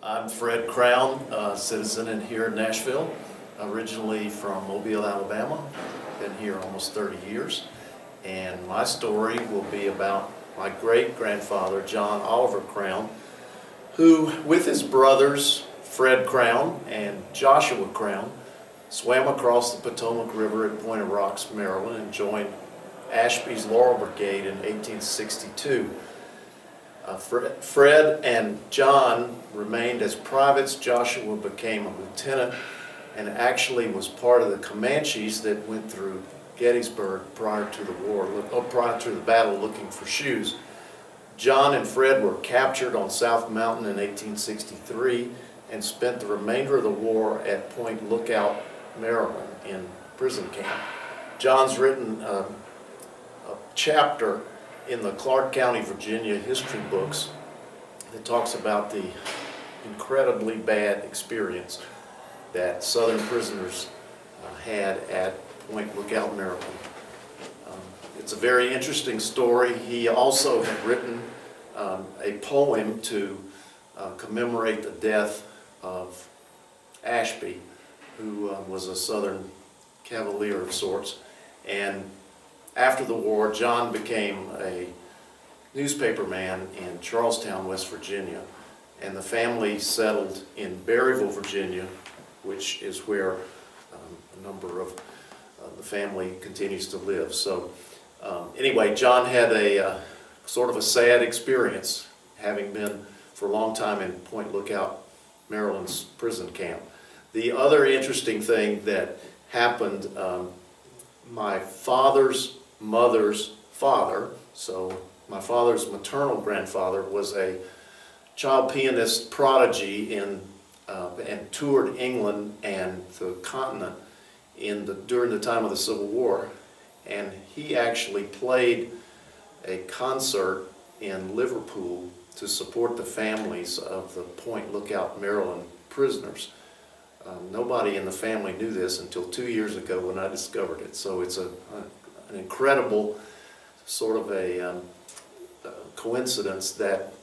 I'm Fred Crown, citizen in here in Nashville, originally from Mobile, Alabama. Been here almost 30 years. And my story will be about my great-grandfather, John Oliver Crown, who, with his brothers, Fred Crown and Joshua Crown, swam across the Potomac River at Point of Rocks, Maryland, and joined Ashby's Laurel Brigade in 1862. Fred and John remained as privates. Joshua became a lieutenant and actually was part of the Comanches that went through Gettysburg prior to the war, prior to the battle, looking for shoes. John and Fred were captured on South Mountain in 1863 and spent the remainder of the war at Point Lookout, Maryland, in prison camp. John's written a chapter in the Clark County, Virginia history books that talks about the incredibly bad experience that Southern prisoners had at Point Lookout, Maryland. It's a very interesting story. He also had written a poem to commemorate the death of Ashby, who was a Southern cavalier of sorts. And after the war, John became a newspaper man in Charlestown, West Virginia, and the family settled in Berryville, Virginia, which is where a number of the family continues to live. So anyway, John had a sort of a sad experience, having been for a long time in Point Lookout, Maryland's prison camp. The other interesting thing that happened, my father's mother's father, so my father's maternal grandfather, was a child pianist prodigy and toured England and the continent during the time of the Civil War. And he actually played a concert in Liverpool to support the families of the Point Lookout, Maryland prisoners. Nobody in the family knew this until 2 years ago when I discovered it. So it's an incredible sort of a coincidence that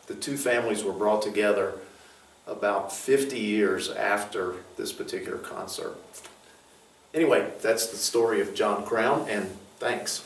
the two families were brought together about 50 years after this particular concert. Anyway, that's the story of John Crown, and thanks.